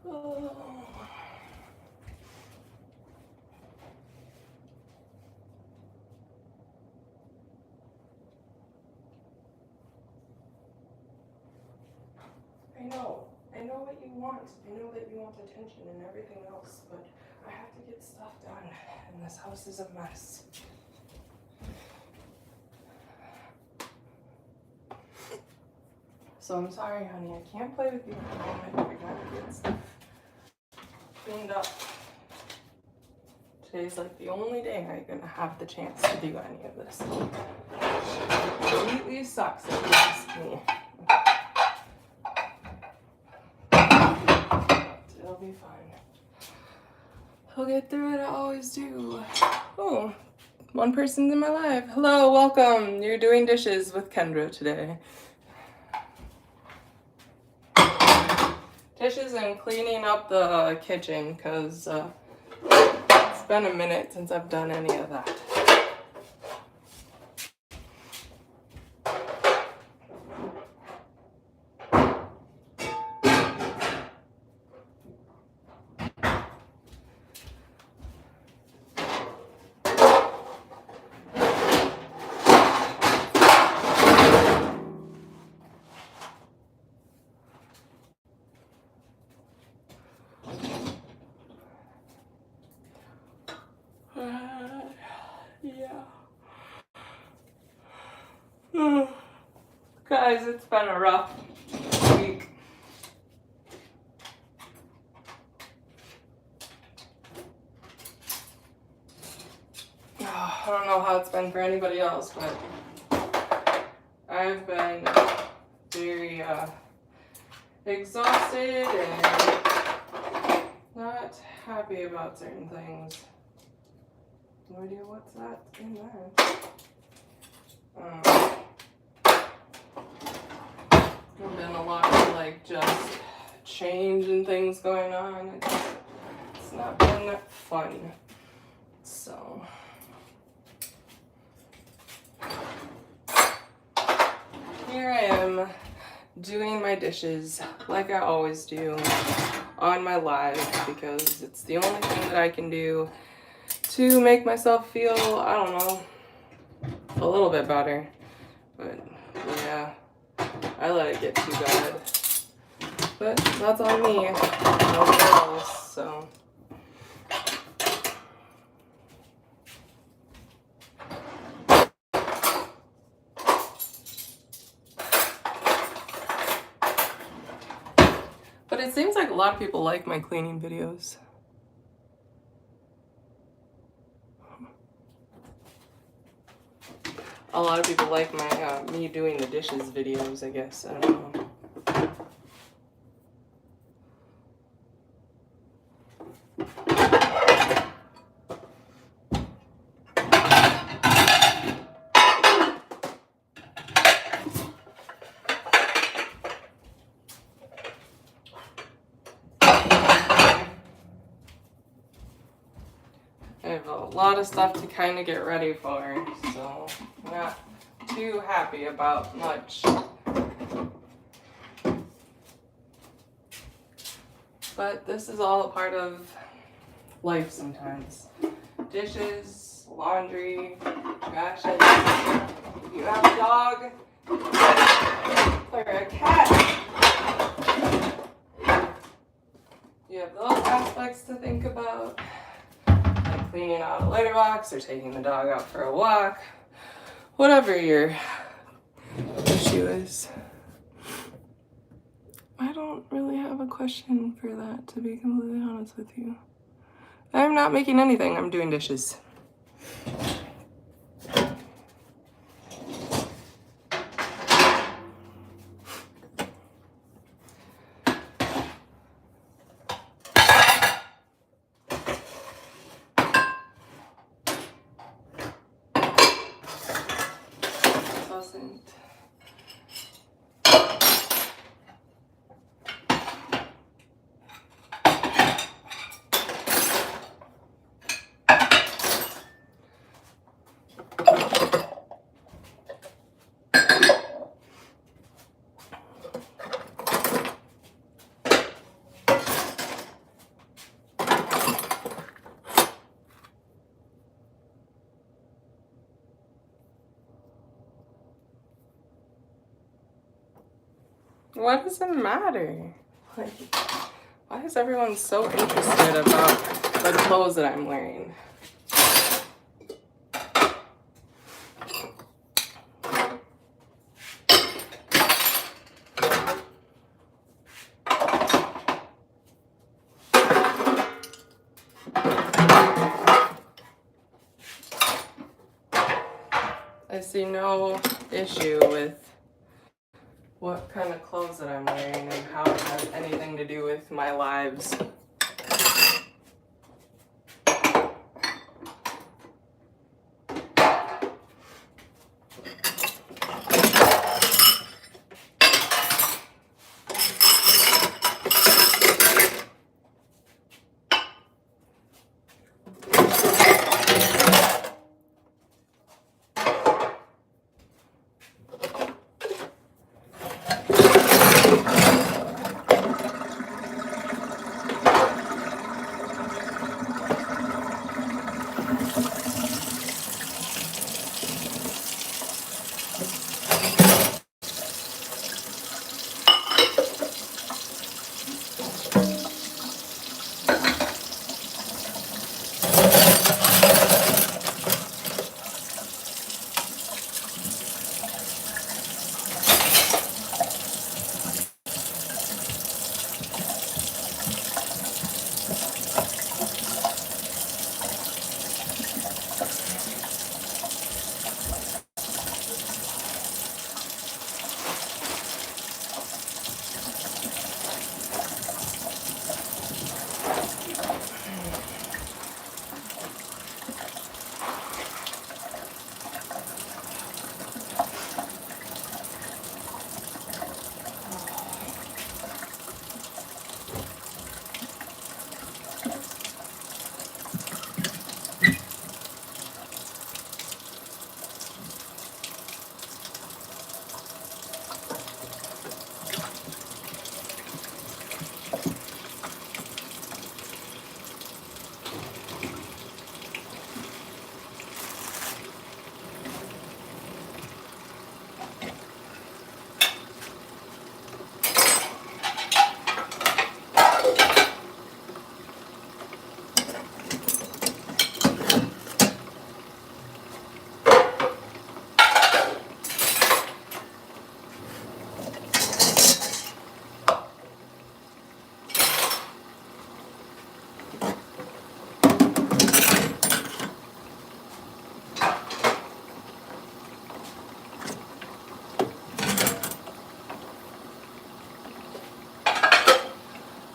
Oh. I know what you want. I know that you want attention and everything else, but I have to get stuff done, and this house is a mess. So I'm sorry, honey, I can't play with you at the moment. I gotta get stuff cleaned up. Today's like the only day I'm gonna have the chance to do any of this. It completely sucks if you ask me. It'll be fine. I'll get through it, I always do. Oh, one person's in my life. Hello, welcome. You're doing dishes with Kendra today. Dishes and cleaning up the kitchen, because it's been a minute since I've done any of that. Yeah. Guys, it's been a rough week. I don't know how it's been for anybody else, but I've been very exhausted and not happy about certain things. No idea what's that in there. There's been a lot of like just change and things going on. It's not been fun. So here I am doing my dishes like I always do on my live, because it's the only thing that I can do to make myself feel, I don't know, a little bit better. But yeah, I let it get too bad. But that's on me, nobody else, so. But it seems like a lot of people like my cleaning videos. A lot of people like my me doing the dishes videos, I guess. I don't know. I have a lot of stuff to kind of get ready for, so I'm not too happy about much. But this is all a part of life sometimes. Dishes, laundry, gosh, if you have a dog or a cat, you have those aspects to think about. Cleaning out a litter box or taking the dog out for a walk, whatever your issue is. I don't really have a question for that, to be completely honest with you. I'm not making anything, I'm doing dishes. What does it matter? Like, why is everyone so interested about the clothes that I'm wearing? I see no issue with what kind of clothes that I'm wearing and how it has anything to do with my lives.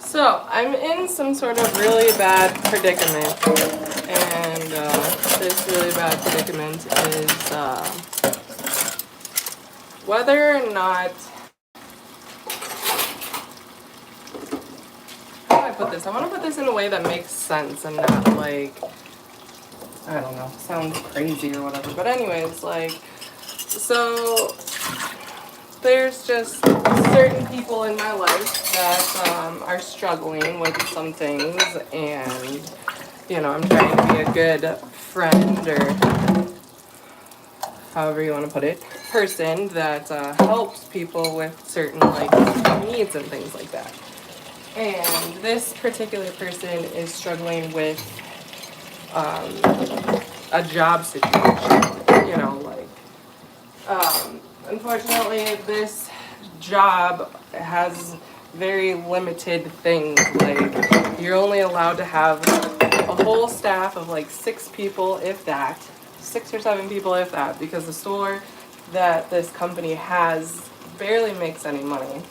So, I'm in some sort of really bad predicament, and this really bad predicament is whether or not, how do I put this? I want to put this in a way that makes sense and not like, I don't know, sounds crazy or whatever, but anyways, like, so there's just certain people in my life that are struggling with some things, and you know, I'm trying to be a good friend, or however you want to put it, person that helps people with certain like needs and things like that. And this particular person is struggling with a job situation, you know, like unfortunately, this job has very limited things. Like, you're only allowed to have a whole staff of like 6 people, if that, 6 or 7 people, if that, because the store that this company has barely makes any money.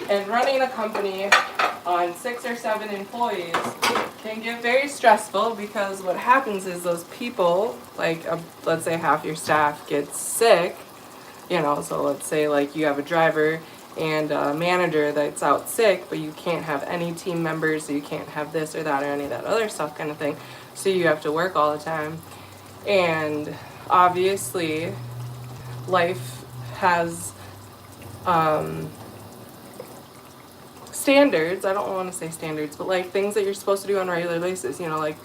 And running a company on 6 or 7 employees can get very stressful, because what happens is those people, like let's say half your staff gets sick, you know, so let's say like you have a driver and a manager that's out sick, but you can't have any team members, so you can't have this or that or any of that other stuff kind of thing, so you have to work all the time. And obviously life has standards. I don't want to say standards, but like things that you're supposed to do on a regular basis, you know, like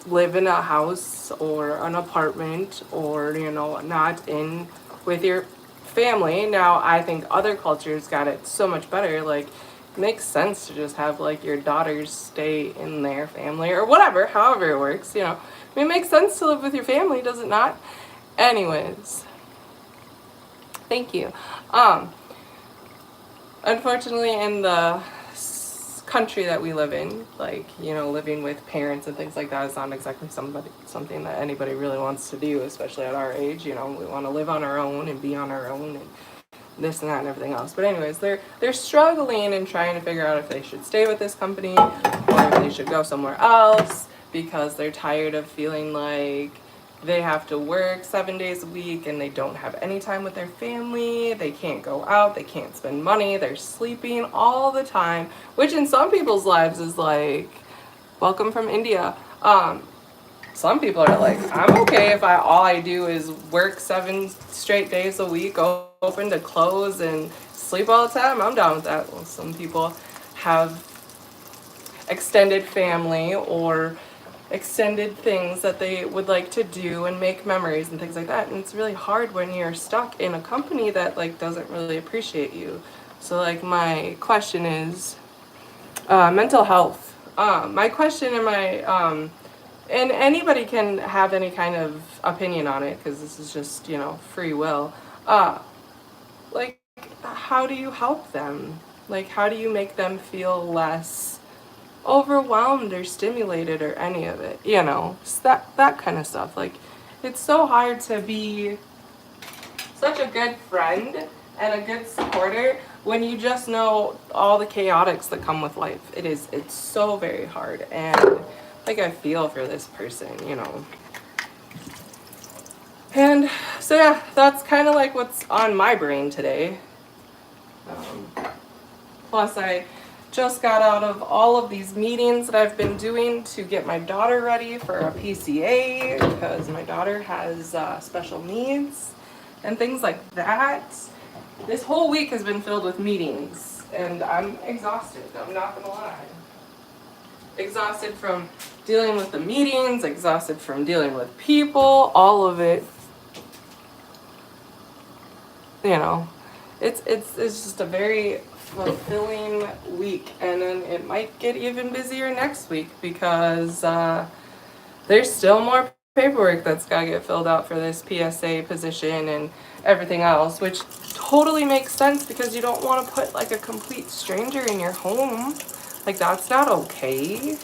live in a house or an apartment, or, you know, not in with your family. Now, I think other cultures got it so much better. Like, it makes sense to just have like your daughters stay in their family or whatever, however it works, you know. I mean, it makes sense to live with your family, does it not? Anyways, thank you. Unfortunately, in the country that we live in, like, you know, living with parents and things like that is not exactly something that anybody really wants to do, especially at our age. You know, we want to live on our own and be on our own and this and that and everything else. But anyways, they're struggling and trying to figure out if they should stay with this company or if they should go somewhere else, because they're tired of feeling like they have to work 7 days a week and they don't have any time with their family. They can't go out, they can't spend money, they're sleeping all the time, which in some people's lives is like, welcome from India. Some people are like, I'm okay if all I do is work 7 straight days a week, open to close and sleep all the time. I'm down with that. Well, some people have extended family or extended things that they would like to do and make memories and things like that, and it's really hard when you're stuck in a company that like doesn't really appreciate you. So like my question is mental health. My question and my and anybody can have any kind of opinion on it because this is just, you know, free will. Like, how do you help them? Like, how do you make them feel less overwhelmed or stimulated or any of it, you know, that kind of stuff. Like, it's so hard to be such a good friend and a good supporter when you just know all the chaotics that come with life. It's so very hard, and like I feel for this person, you know. And so yeah, that's kind of like what's on my brain today. Plus I just got out of all of these meetings that I've been doing to get my daughter ready for a PCA because my daughter has special needs and things like that. This whole week has been filled with meetings and I'm exhausted, I'm not gonna lie. Exhausted from dealing with the meetings, exhausted from dealing with people, all of it. You know, it's just a very fulfilling week, and then it might get even busier next week because there's still more paperwork that's got to get filled out for this PSA position and everything else, which totally makes sense because you don't want to put like a complete stranger in your home. Like, that's not okay,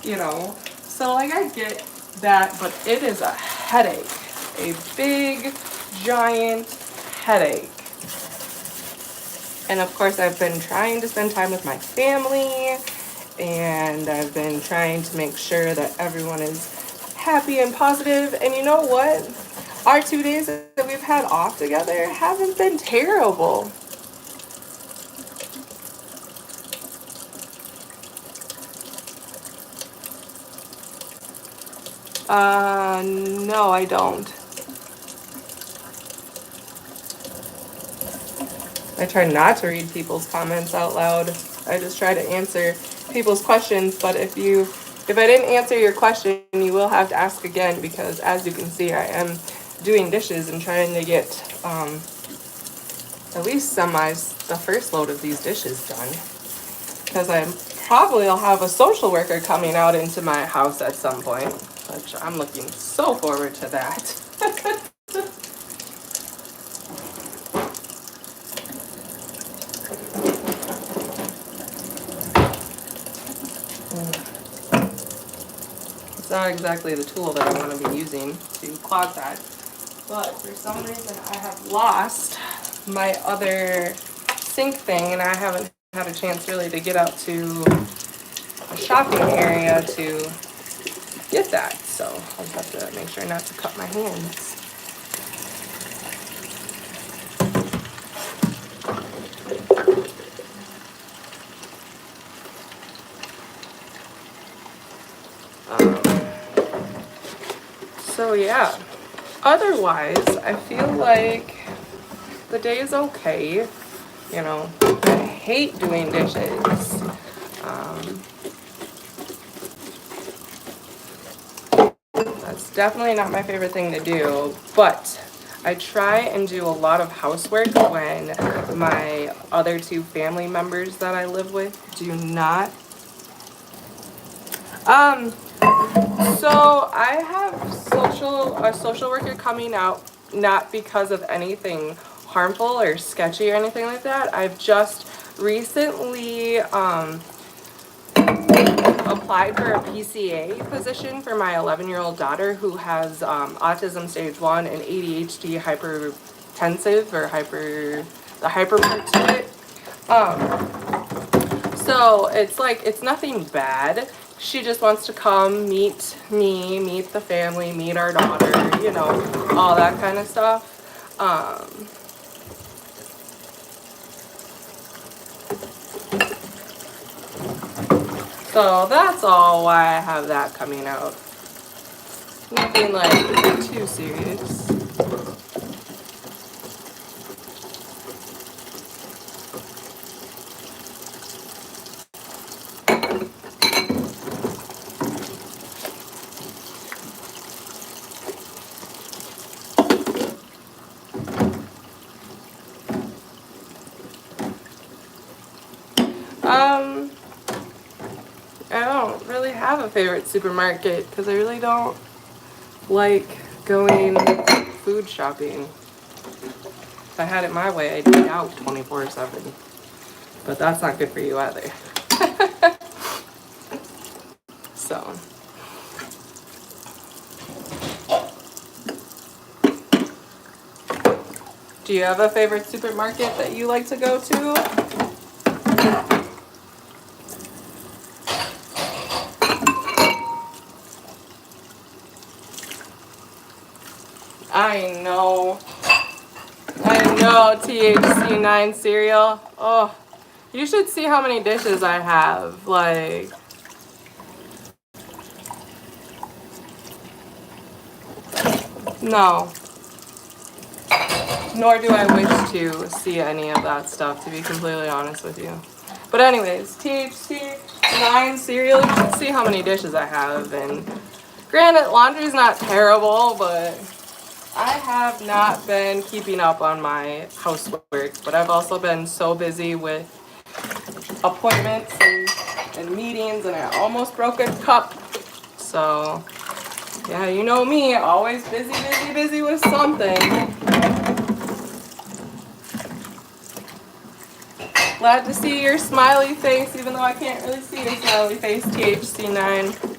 you know. So like I get that, but it is a headache, a big giant headache. And of course, I've been trying to spend time with my family, and I've been trying to make sure that everyone is happy and positive. And you know what? Our 2 days that we've had off together haven't been terrible. No, I don't. I try not to read people's comments out loud. I just try to answer people's questions, but if I didn't answer your question, you will have to ask again because as you can see, I am doing dishes and trying to get at least the first load of these dishes done. Because I probably will have a social worker coming out into my house at some point, which I'm looking so forward to that. It's not exactly the tool that I want to be using to clog that, but for some reason I have lost my other sink thing and I haven't had a chance really to get out to a shopping area to get that, so I'll just have to make sure not to cut my hands. So yeah, otherwise I feel like the day is okay. You know, I hate doing dishes. That's definitely not my favorite thing to do, but I try and do a lot of housework when my other two family members that I live with do not. So I have a social worker coming out, not because of anything harmful or sketchy or anything like that. I've just recently applied for a PCA position for my 11-year-old daughter who has autism stage 1 and ADHD hypertensive or the hyper part to it. So it's like, it's nothing bad. She just wants to come meet me, meet the family, meet our daughter, you know, all that kind of stuff. So that's all why I have that coming out. Nothing like too serious. I don't really have a favorite supermarket because I really don't like going food shopping. If I had it my way, I'd eat out 24/7. But that's not good for you either. So. Do you have a favorite supermarket that you like to go to? I know, THC9 cereal. Oh, you should see how many dishes I have. Like, no. Nor do I wish to see any of that stuff, to be completely honest with you. But anyways, THC9 cereal, you should see how many dishes I have. And granted, laundry's not terrible, but I have not been keeping up on my housework, but I've also been so busy with appointments and meetings, and I almost broke a cup. So, yeah, you know me, always busy with something. Glad to see your smiley face, even though I can't really see your smiley face, THC9.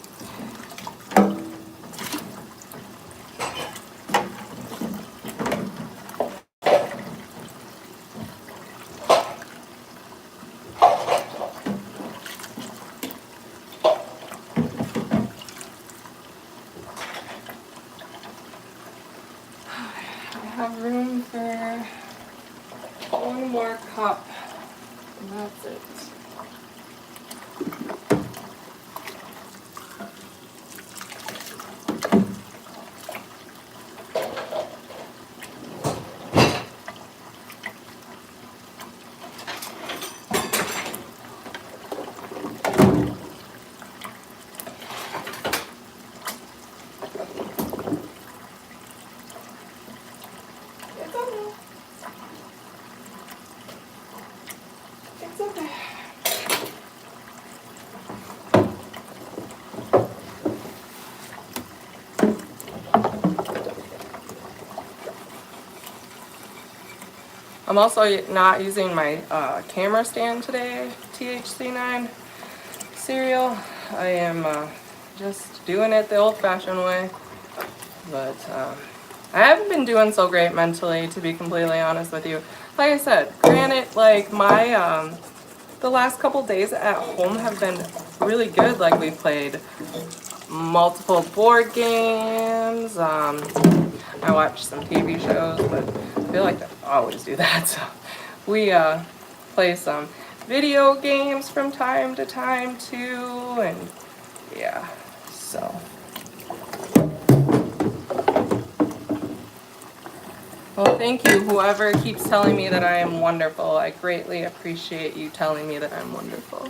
Have room for one more cup, and that's it. It's okay. I'm also not using my camera stand today, THC9 cereal. I am just doing it the old-fashioned way. But I haven't been doing so great mentally, to be completely honest with you. Like I said, granted, like my the last couple days at home have been really good. Like we played multiple board games. I watched some TV shows, but I feel like I always do that. So we play some video games from time to time too, and yeah, so. Well, thank you, whoever keeps telling me that I am wonderful. I greatly appreciate you telling me that I'm wonderful.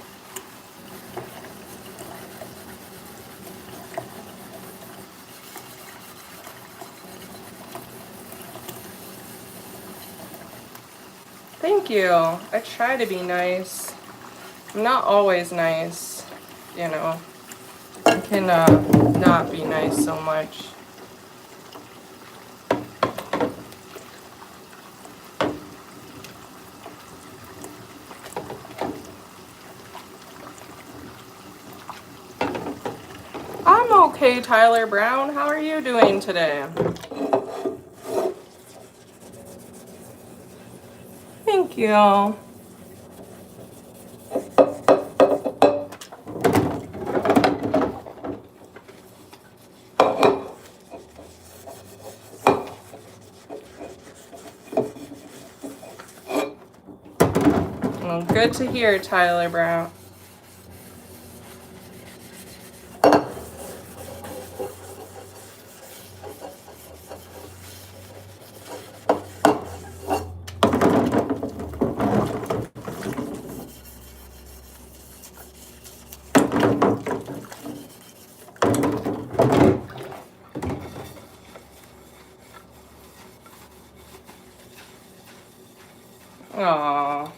Thank you. I try to be nice. I'm not always nice, you know. I can not be nice so much. I'm okay, Tyler Brown. How are you doing today? Thank you. Well, good to hear, Tyler Brown. Aww.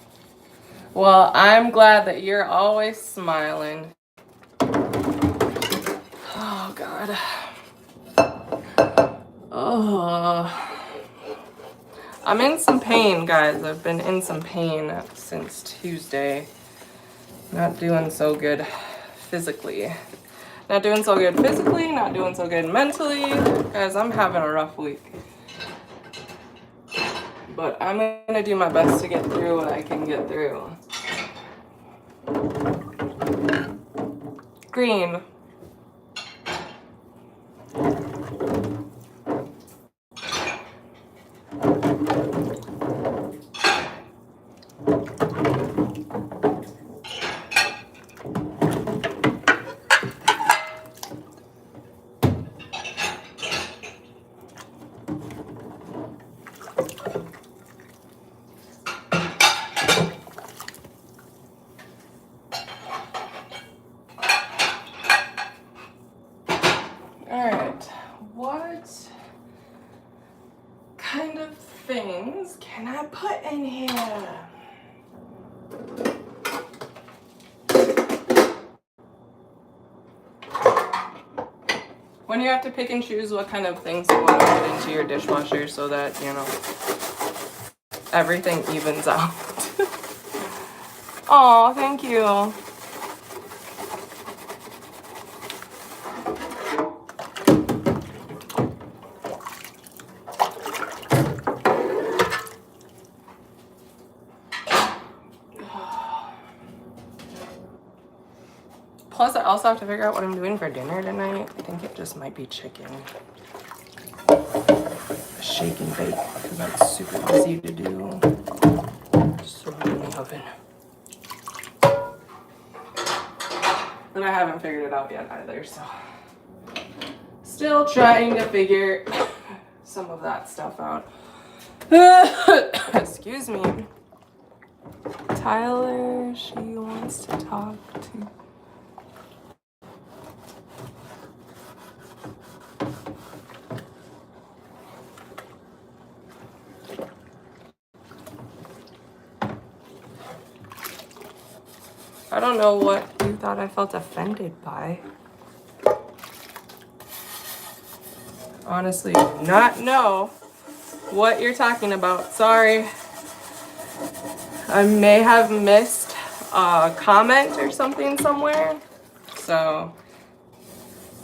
Well, I'm glad that you're always smiling. Oh, God. Oh. I'm in some pain, guys. I've been in some pain since Tuesday. Not doing so good physically. Not doing so good physically, not doing so good mentally. Guys, I'm having a rough week. But I'm gonna do my best to get through what I can get through. Green. Alright, what kind of things can I put in here? When you have to pick and choose what kind of things you want to put into your dishwasher so that, you know, everything evens out. Aw, thank you. Plus, I also have to figure out what I'm doing for dinner tonight. I think it just might be chicken. A shake and bake, because that's super easy to do. Just throw it in the oven. And I haven't figured it out yet either, so. Still trying to figure some of that stuff out. Excuse me. Tyler, she wants to talk to. I don't know what you thought I felt offended by. Honestly, do not know what you're talking about. Sorry. I may have missed a comment or something somewhere. So,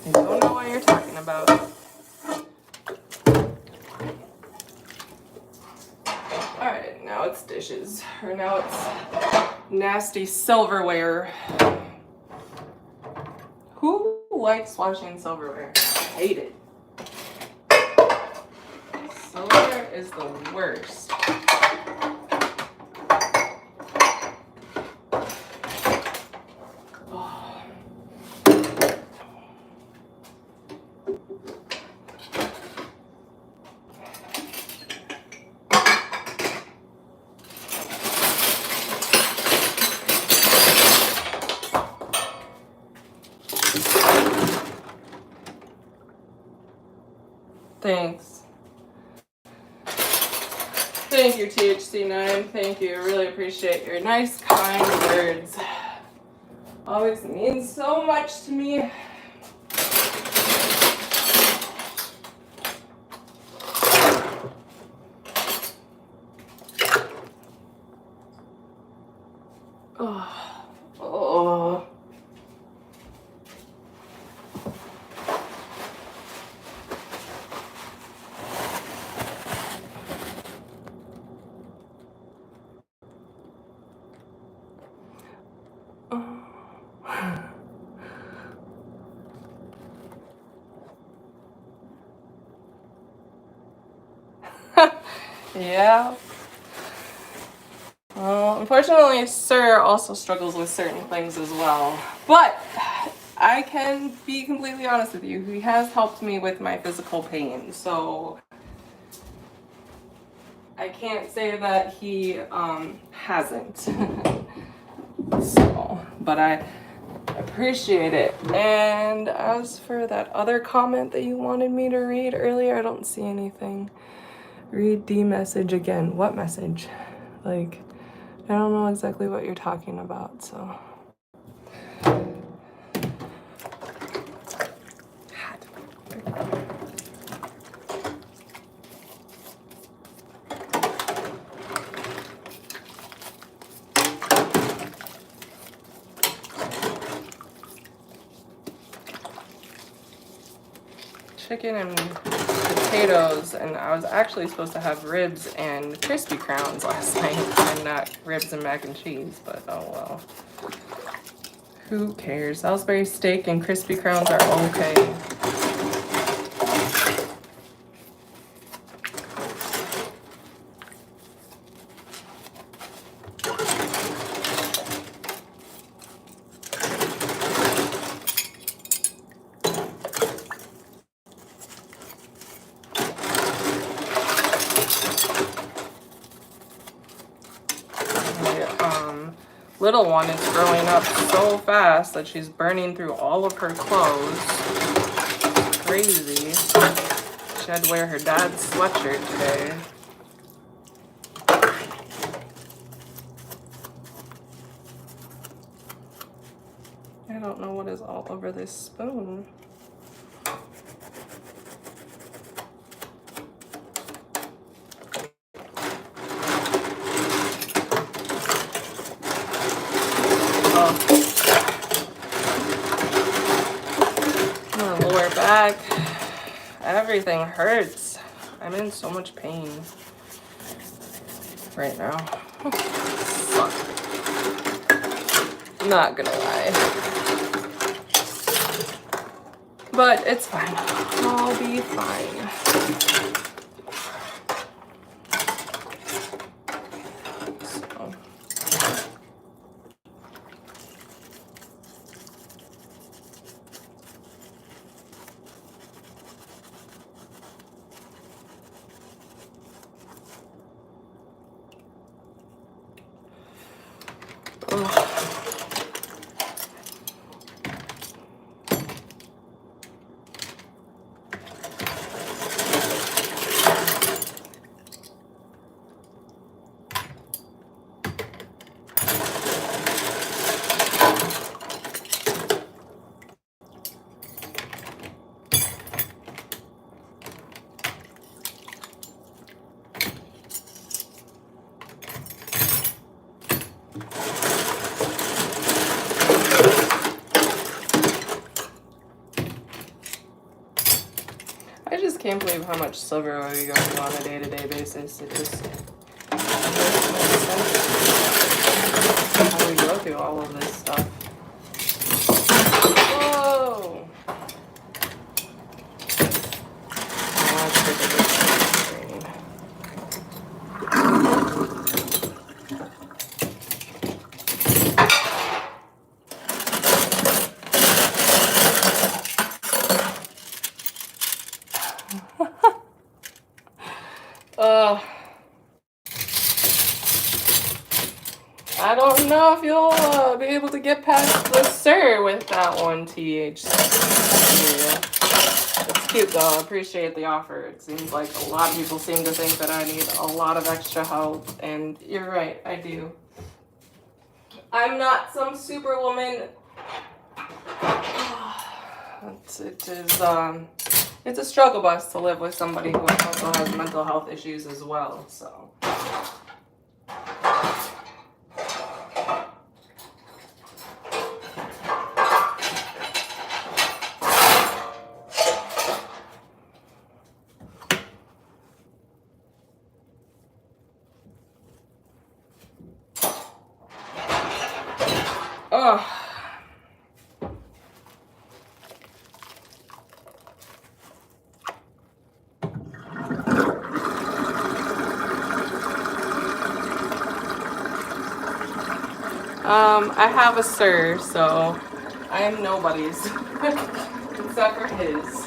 I don't know what you're talking about. Alright, now it's dishes. Or now it's nasty silverware. Who likes washing silverware? I hate it. Silverware is the worst. Thanks. Thank you, THC9. Thank you. I really appreciate your nice, kind words. Always means so much to me. Oh. Oh. Yeah. Well, unfortunately, Sir also struggles with certain things as well. But I can be completely honest with you. He has helped me with my physical pain. So I can't say that he hasn't. So, but I appreciate it. And as for that other comment that you wanted me to read earlier, I don't see anything. Read the message again. What message? Like, I don't know exactly what you're talking about, so. Chicken and potatoes, and I was actually supposed to have ribs and crispy crowns last night and not ribs and mac and cheese, but oh well. Who cares? Salisbury steak and crispy crowns are okay. Little one is growing up so fast that she's burning through all of her clothes. It's crazy. She had to wear her dad's sweatshirt today. I don't know what is all over this spoon. My lower back, everything hurts. I'm in so much pain right now. Suck. Not gonna lie. But it's fine. I'll be fine. I just can't believe how much silver oil we go through on a day-to-day basis. It just makes sense how we go through all of this stuff. Whoa! I don't know if you'll be able to get past the sir with that one, THC. Yeah. It's cute though. I appreciate the offer. It seems like a lot of people seem to think that I need a lot of extra help, and you're right, I do. I'm not some superwoman. It's a struggle bus to live with somebody who also has mental health issues as well, so. Ugh. I have a sir, so I am nobody's except for his.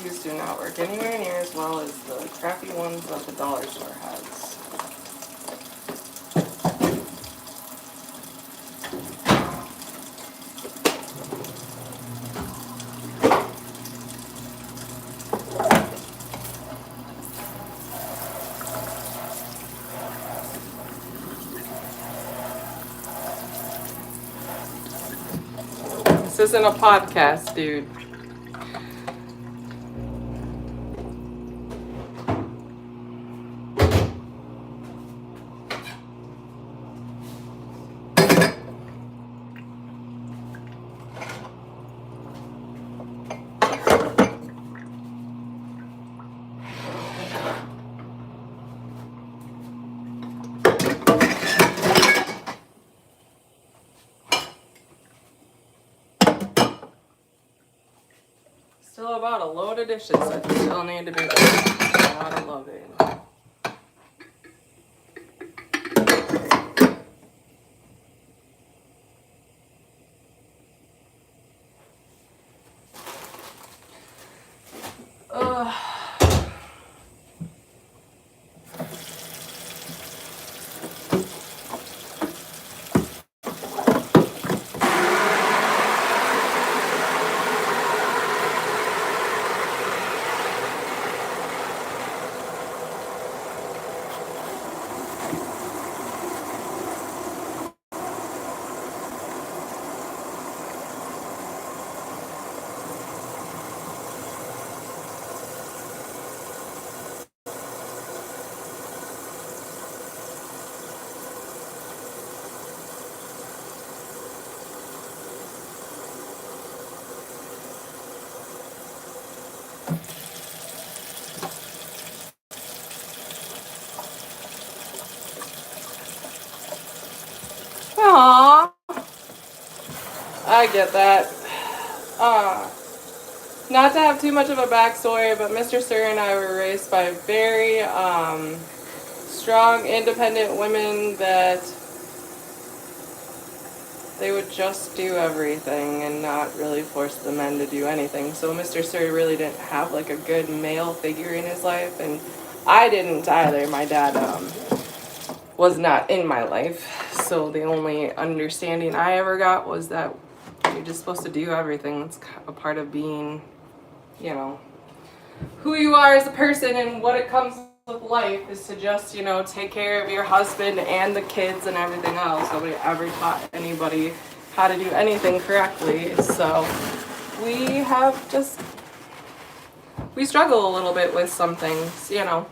These do not work anywhere near as well as the crappy ones that the dollar store has. This isn't a podcast, dude. Still about a load of dishes that still need to be done. Gotta love it. Ugh. Aww. I get that. Not to have too much of a backstory, but Mr. Sir and I were raised by very strong, independent women that they would just do everything and not really force the men to do anything. So Mr. Sir really didn't have like a good male figure in his life, and I didn't either. My dad was not in my life, so the only understanding I ever got was that you're just supposed to do everything. That's a part of being, you know, who you are as a person, and what it comes with life is to just, you know, take care of your husband and the kids and everything else. Nobody ever taught anybody how to do anything correctly. So we struggle a little bit with some things, you know.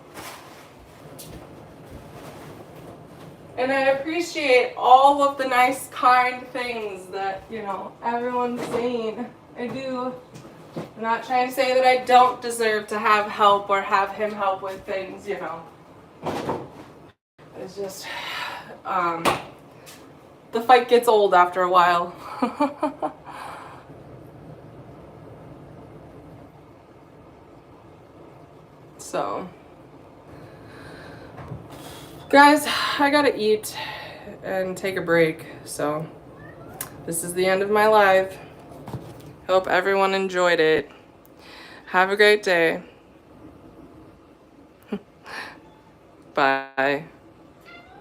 And I appreciate all of the nice, kind things that, you know, everyone's saying. I do. I'm not trying to say that I don't deserve to have help or have him help with things, you know. It's just, the fight gets old after a while. So, guys, I gotta eat and take a break. So, this is the end of my live. Hope everyone enjoyed it. Have a great day. Bye.